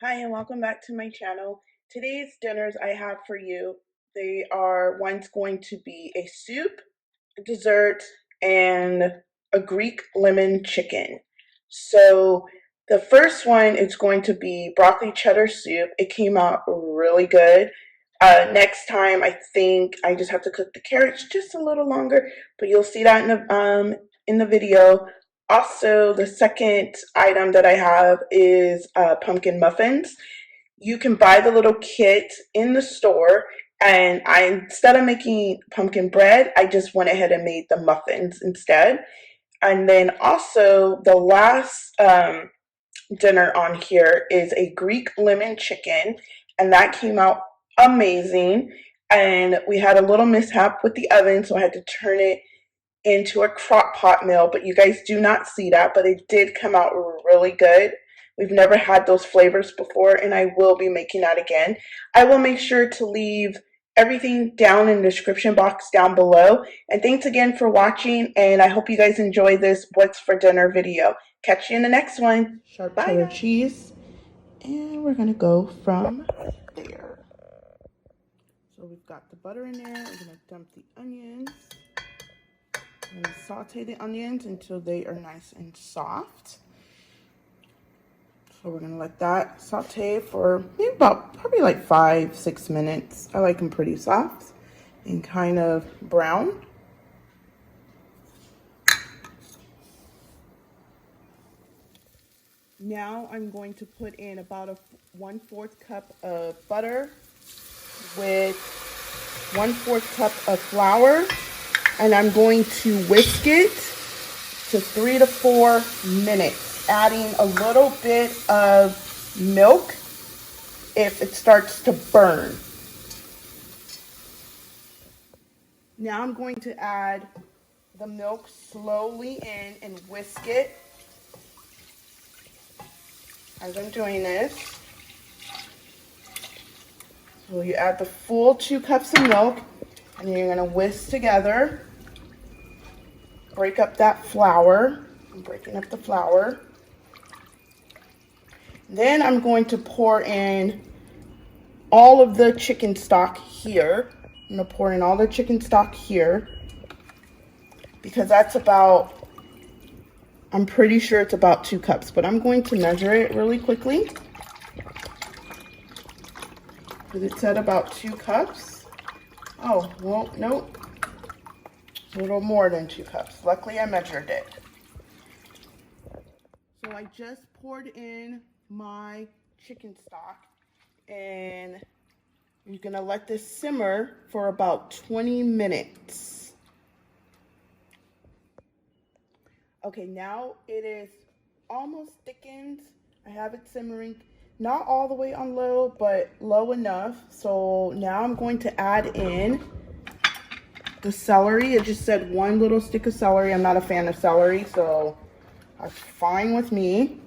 Hi and welcome back to my channel. Today's dinners I have for you, one's going to be a soup, a dessert, and a Greek lemon chicken. So the first one is going to be broccoli cheddar soup. It came out really good. Next time I think I just have to cook the carrots just a little longer, but you'll see that in the video. Also, the second item that I have is pumpkin muffins. You can buy the little kit in the store, and instead of making pumpkin bread, I just went ahead and made the muffins instead. And then also the last dinner on here is a Greek lemon chicken, and that came out amazing. And we had a little mishap with the oven, so I had to turn it into a crock pot meal, but you guys do not see that, but it did come out really good. We've never had those flavors before, and I will be making that again. I will make sure to leave everything down in the description box down below. And thanks again for watching, and I hope you guys enjoy this What's for Dinner video. Catch you in the next one. Sharp cheddar cheese, and we're gonna go from there. So we've got the butter in there. We're gonna dump the onions. I'm going to saute the onions until they are nice and soft. So we're going to let that saute for maybe probably like 5-6 minutes. I like them pretty soft and kind of brown. Now I'm going to put in about a 1/4 cup of butter with 1/4 cup of flour. And I'm going to whisk it to 3 to 4 minutes, adding a little bit of milk if it starts to burn. Now I'm going to add the milk slowly in and whisk it as I'm doing this. So you add the full 2 cups of milk, and you're going to whisk together. Break up that flour. I'm breaking up the flour. Then I'm going to pour in all of the chicken stock here. I'm going to pour in all the chicken stock here because that's about, I'm pretty sure it's about 2 cups, but I'm going to measure it really quickly because it said about 2 cups. Oh, well, nope. A little more than 2 cups. Luckily, I measured it. So I just poured in my chicken stock, and you're gonna let this simmer for about 20 minutes. Okay, now it is almost thickened. I have it simmering, not all the way on low, but low enough. So now I'm going to add in the celery. It just said 1 little stick of celery. I'm not a fan of celery, so that's fine with me.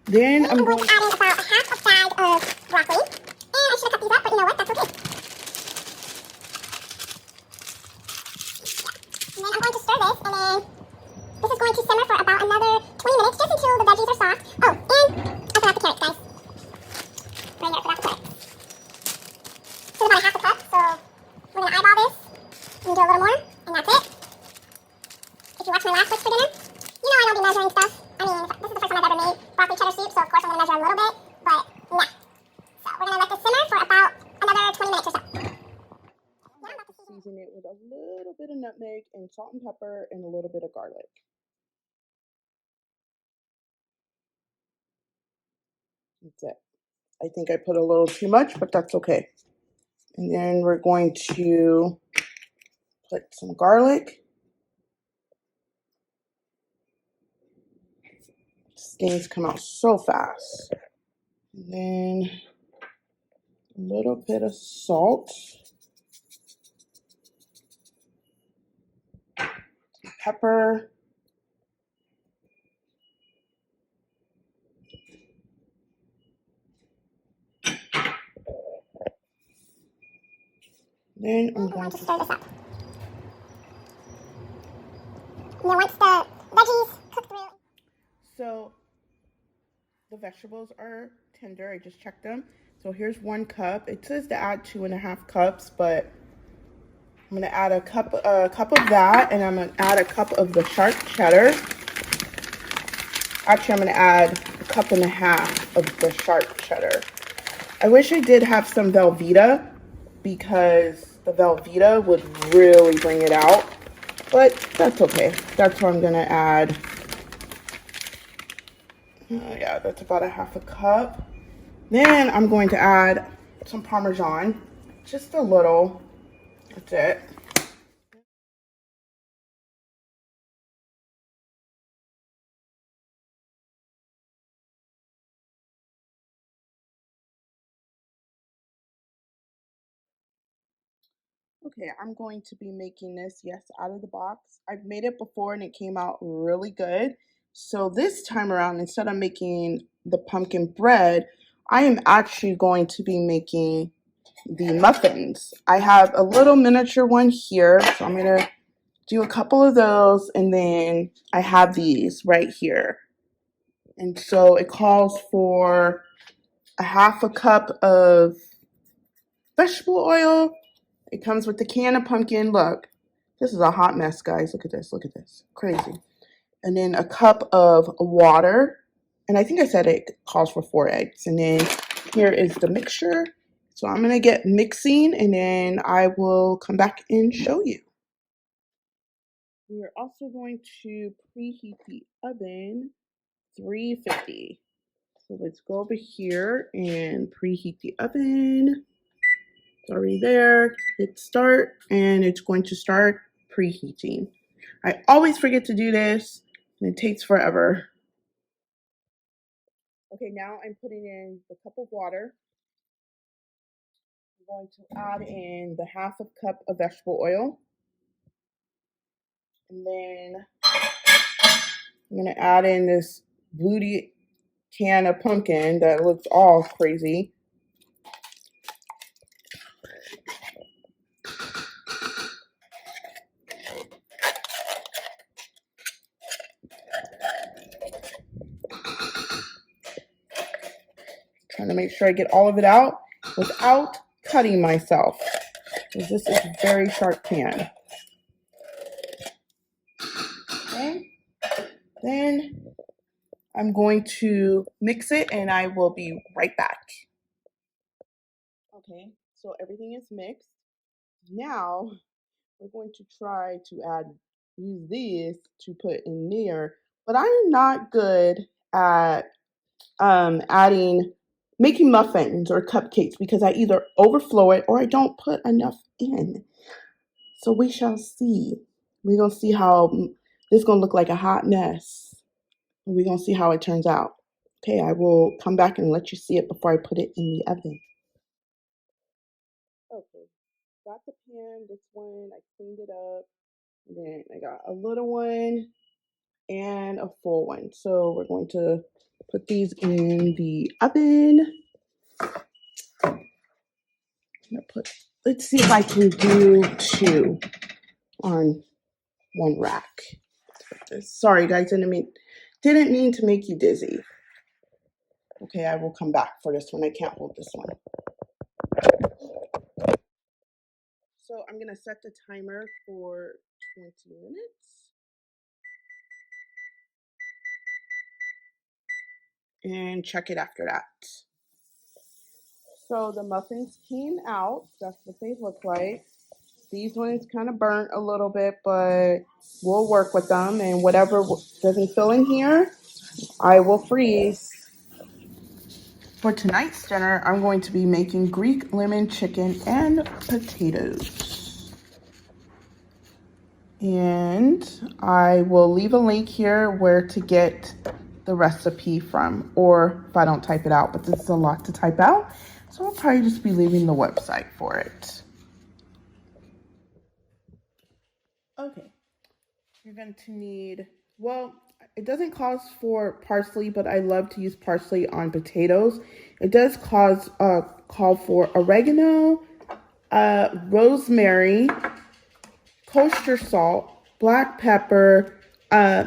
Then I'm going to add in about half a bag of broccoli. And I should have cut these up, but you know what? That's okay. And then I'm going to stir this, and then this is going to simmer for about another 20 minutes, just until the veggies are soft. Oh, and I forgot the carrots, guys. Right here, I forgot the carrots. This is about a half a cup, so we're going to eyeball this and do a little more, and that's it. If you watch my last What's for Dinner, you know I don't be measuring stuff. I mean, this is the first time I've ever made broccoli cheddar soup, so of course I'm going to measure a little bit, but nah. So we're going to let this simmer for about another 20 minutes or so. Now I'm about to season it with a little bit of nutmeg and salt and pepper and a little bit of garlic. That's it. I think I put a little too much, but that's okay. And then we're going to put some garlic. Things come out so fast. And then a little bit of salt, pepper, then I'm going to stir this up. And then once the veggies cook through, so the vegetables are tender. I just checked them. So here's 1 cup. It says to add 2.5 cups, but I'm gonna add a cup of that, and I'm gonna add a cup of the sharp cheddar. Actually, I'm gonna add a cup and a half of the sharp cheddar. I wish I did have some Velveeta, because the Velveeta would really bring it out, but that's okay. That's what I'm gonna add. Yeah, that's about a half a cup. Then I'm going to add some Parmesan, just a little. That's it. Okay, I'm going to be making this, yes, out of the box. I've made it before and it came out really good. So this time around, instead of making the pumpkin bread, I am actually going to be making the muffins. I have a little miniature one here, so I'm gonna do a couple of those, and then I have these right here. And so it calls for a half a cup of vegetable oil. It comes with the can of pumpkin. Look, this is a hot mess, guys. Look at this. Look at this. Crazy. And then a cup of water. And I think I said it calls for 4 eggs. And then here is the mixture. So I'm going to get mixing, and then I will come back and show you. We're also going to preheat the oven 350. So let's go over here and preheat the oven. It's already there. Hit start, and it's going to start preheating. I always forget to do this, and it takes forever. Okay, now I'm putting in the cup of water. I'm going to add in the half a cup of vegetable oil. And then I'm going to add in this booty can of pumpkin that looks all crazy. Trying to make sure I get all of it out without cutting myself, because this is a very sharp pan. Okay. Then I'm going to mix it, and I will be right back. Okay, so everything is mixed. Now we're going to try to use this to put in there, but I'm not good at making muffins or cupcakes, because I either overflow it or I don't put enough in. So we shall see. We're gonna see how this is gonna look like a hot mess. We're gonna see how it turns out. Okay, I will come back and let you see it before I put it in the oven. Okay, got the pan. This one I cleaned it up. And then I got a little one and a full one. So we're going to put these in the oven. Let's see if I can do 2 on one rack. Sorry guys, didn't mean to make you dizzy. Okay, I will come back for this one. I can't hold this one. So I'm gonna set the timer for 20 minutes. And check it after that. So the muffins came out. That's what they look like. These ones kind of burnt a little bit, but we'll work with them. And whatever doesn't fill in here, I will freeze. For tonight's dinner, I'm going to be making Greek lemon chicken and potatoes. And I will leave a link here where to get the recipe from, or if I don't type it out, but this is a lot to type out, so I'll probably just be leaving the website for it. Okay, you're going to need, well, it doesn't cost for parsley, but I love to use parsley on potatoes. It does call for oregano, rosemary, kosher salt, black pepper,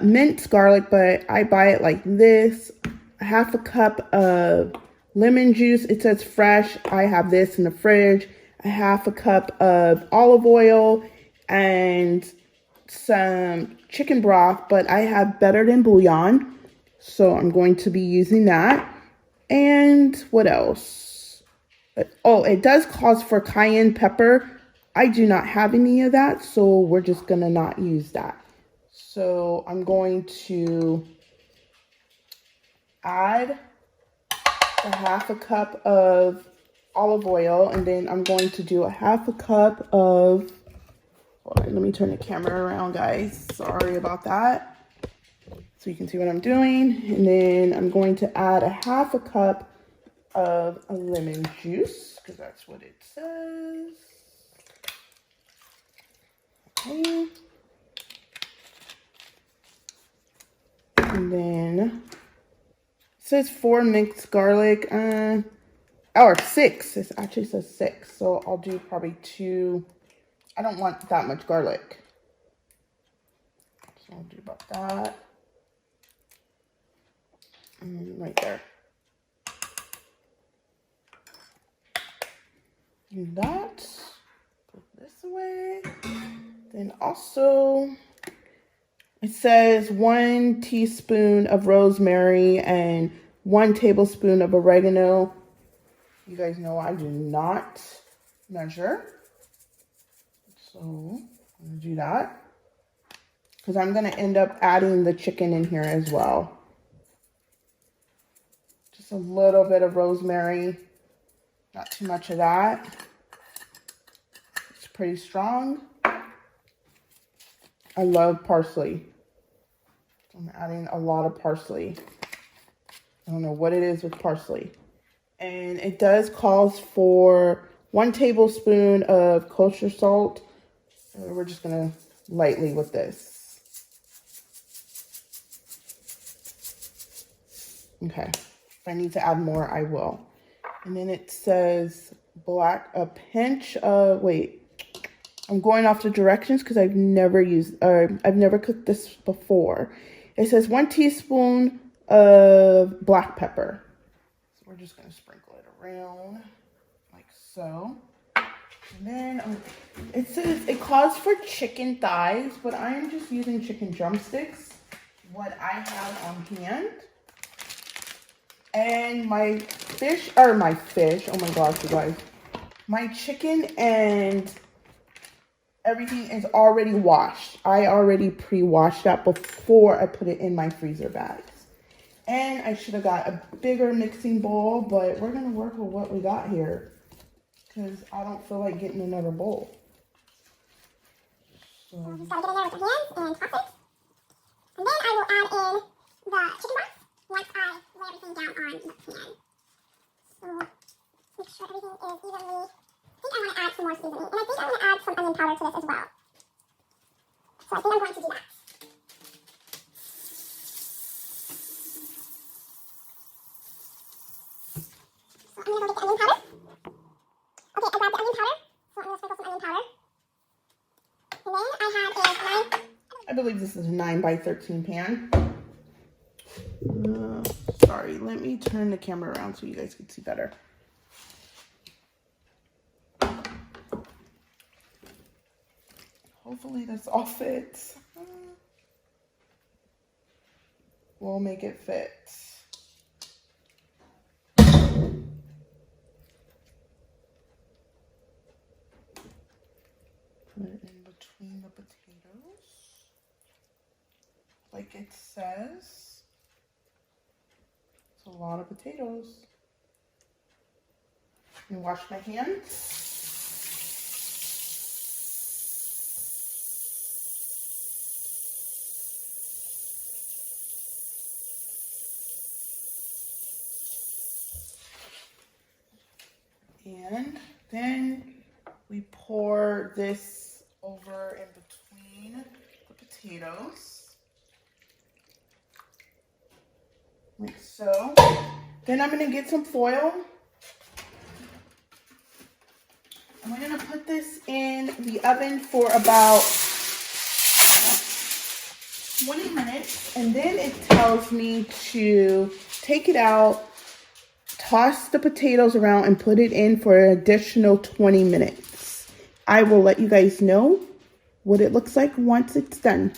minced garlic, but I buy it like this, half a cup of lemon juice. It says fresh. I have this in the fridge. A half a cup of olive oil and some chicken broth, but I have better than bouillon, so I'm going to be using that. And what else? Oh, it does call for cayenne pepper. I do not have any of that, so we're just gonna not use that. So I'm going to add a half a cup of olive oil, and then I'm going to do a half a cup of, hold on, let me turn the camera around, guys. Sorry about that. So you can see what I'm doing. And then I'm going to add a half a cup of a lemon juice, because that's what it says. Okay. And then it says 4 minced garlic, or 6. It actually says 6, so I'll do probably 2. I don't want that much garlic, so I'll do about that. Right there. Do that. Put this away. Then also, it says 1 teaspoon of rosemary and 1 tablespoon of oregano. You guys know I do not measure. So I'm going to do that, because I'm going to end up adding the chicken in here as well. Just a little bit of rosemary, not too much of that. It's pretty strong. I love parsley. I'm adding a lot of parsley. I don't know what it is with parsley. And it does call for 1 tablespoon of kosher salt. We're just going to lightly with this. Okay. If I need to add more, I will. And then it says a pinch of, wait. I'm going off the directions because I've never cooked this before. It says 1 teaspoon of black pepper. So we're just going to sprinkle it around like so. And then it says it calls for chicken thighs, but I am just using chicken drumsticks, what I have on hand. And my fish, oh my gosh, you guys. My chicken and everything is already washed. I already pre-washed that before I put it in my freezer bags. And I should have got a bigger mixing bowl, but we're going to work with what we got here, because I don't feel like getting another bowl. So just gotta get in there with the hands and toss it. And then I will add in the chicken broth once I lay everything down on the pan. So make sure everything is evenly. I think I want to add some more seasoning, and I think I'm going to add some onion powder to this as well. So I think I'm going to do that. So I'm going to go get the onion powder. Okay, I grabbed the onion powder, so I'm going to sprinkle some onion powder. And then I have a 9, I believe this is a 9 by 13 pan. Sorry, let me turn the camera around so you guys can see better. Hopefully this all fits. We'll make it fit. Put it in between the potatoes, like it says. It's a lot of potatoes. And wash my hands. And then we pour this over in between the potatoes, like so. Then I'm going to get some foil. And we're going to put this in the oven for about 20 minutes. And then it tells me to take it out, toss the potatoes around and put it in for an additional 20 minutes. I will let you guys know what it looks like once it's done.